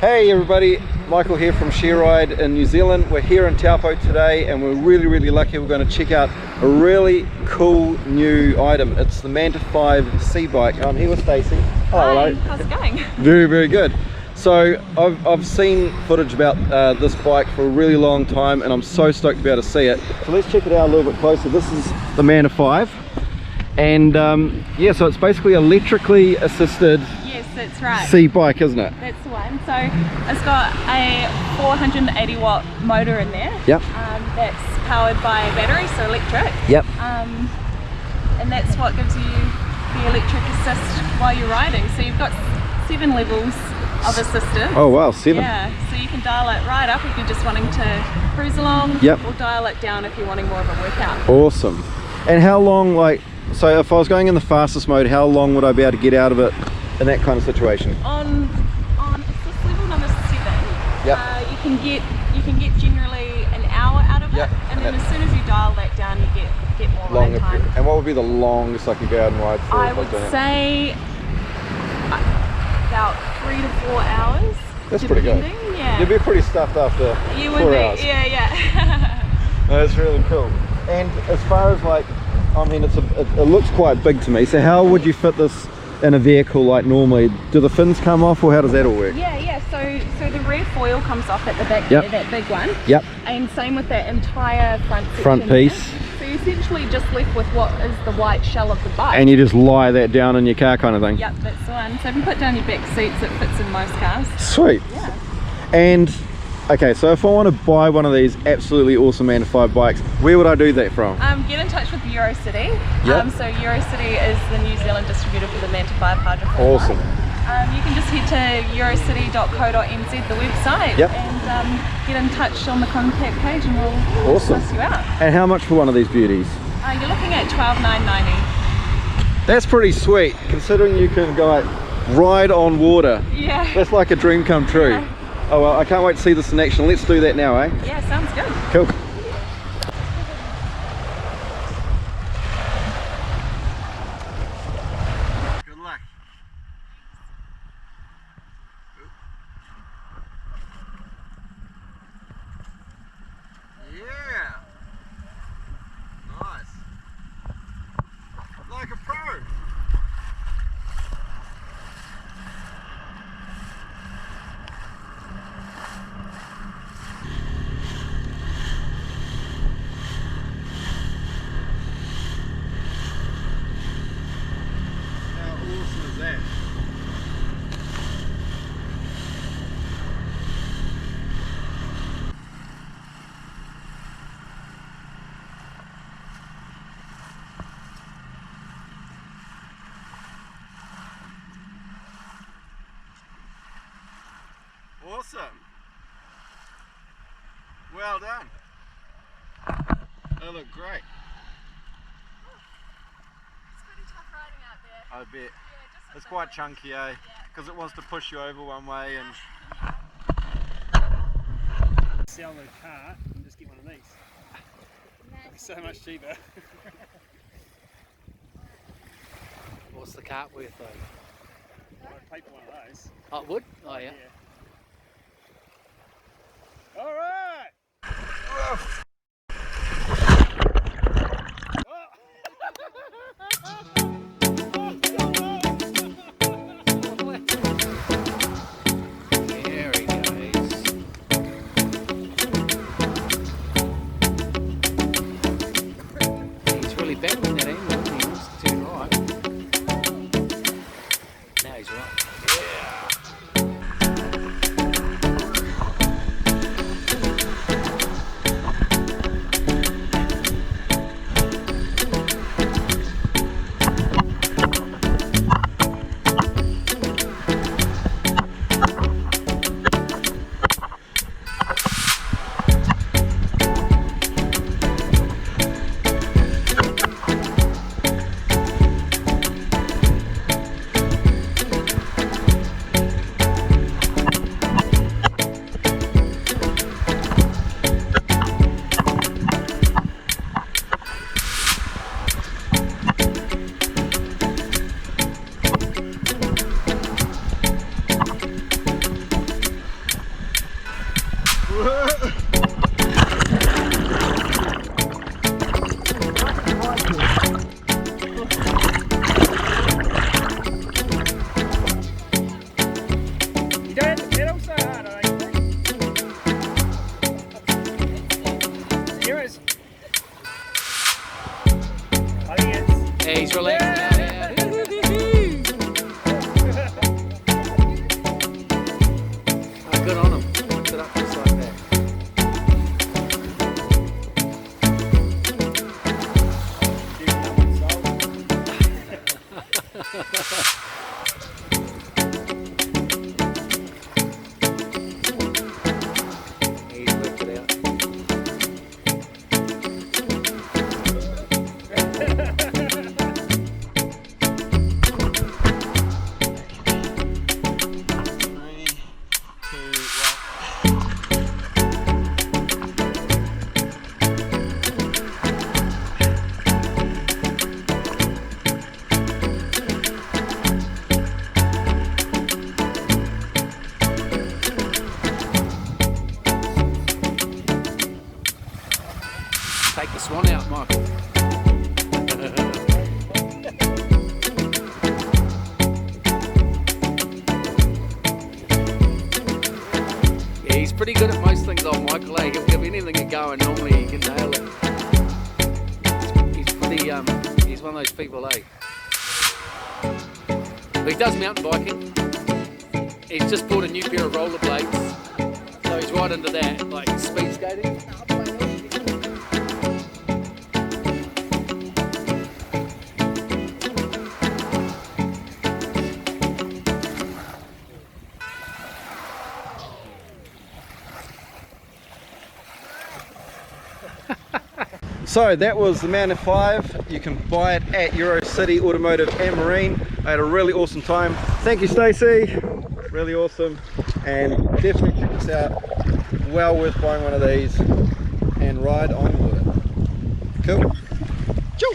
Hey everybody, Michael here from ShareRide in New Zealand. We're here in Taupo today and we're really lucky. We're going to check out a really cool new item. It's the Manta 5 C bike. I'm here with Stacey. Hi, how's it going? Very good. So I've seen footage about this bike for a really long time and I'm so stoked to be able to see it. So let's check it out a little bit closer. This is the Manta 5 and yeah, so it's basically electrically assisted. Yes, that's right. C bike, isn't it? That's the one. So it's got a 480 watt motor in there. Yep. That's powered by a battery, so electric. Yep. And that's what gives you the electric assist while you're riding. So you've got 7 levels of assistance. Oh wow, 7. Yeah, so you can dial it right up if you're just wanting to cruise along. Yep. Or dial it down if you're wanting more of a workout. Awesome. And how long, like, so if I was going in the fastest mode, how long would I be able to get out of it in that kind of situation? On assist level number 7, yep. you can get generally an hour out of it, yep. and then as soon as you dial that down, you get more ride time. And what would be the longest I could go out and ride for? I would say about 3 to 4 hours. That's pretty good. Yeah. You'd be pretty stuffed after 4 hours. Yeah. That's really cool. And as far as like, I mean, it looks quite big to me. So how would you fit this in a vehicle like normally? Do the fins come off or how does that all work? Yeah. So the rear foil comes off at the back yep. there, that big one. Yep. And same with that entire front piece. There. So you're essentially just left with what is the white shell of the bike. And you just lie that down in your car kind of thing? Yep, that's the one. So if you put down your back seats, it fits in most cars. Sweet. Yeah. And okay, so if I want to buy one of these absolutely awesome Manta 5 bikes, where would I do that from? Get in touch with EuroCity. Yep. So EuroCity is the New Zealand distributor for the Manta 5 hydrofoil. Awesome. You can just head to eurocity.co.nz, the website, yep. and get in touch on the contact page and we'll suss you out. And how much for one of these beauties? You're looking at $12,990. That's pretty sweet, considering you can go like, ride on water. Yeah. That's like a dream come true. Yeah. Oh well, I can't wait to see this in action. Let's do that now, eh? Yeah, sounds good. Cool. Good luck. Yeah. Nice. Like a pro. Awesome. Well done. They look great. It's pretty tough riding out there. I bet. Yeah, it's quite chunky, eh? Because it wants to push you over one way and... Sell the car and just get one of these. It's so much cheaper. What's the cart worth though? I'd pay for one of those. Oh, it would? Oh yeah. All right. There he goes. He's really battling that angle. He wants to turn right. Now he's right. Yeah, he's relaxing now. Yeah. Oh, good on him. Lift it up just like that. He's worked it out. Take the swan out, Michael. Yeah, he's pretty good at most things on Michael, eh? He'll give anything a go and normally he can nail it. He's pretty, he's one of those people, eh? But he does mountain biking. He's just bought a new pair of rollerblades. So he's right into that, like speed skating. So that was the Manta 5. You can buy it at EuroCity Automotive and Marine. I had a really awesome time. Thank you, Stacey. Really awesome. And definitely check this out. Well worth buying one of these and ride on with it. Cool. Choo!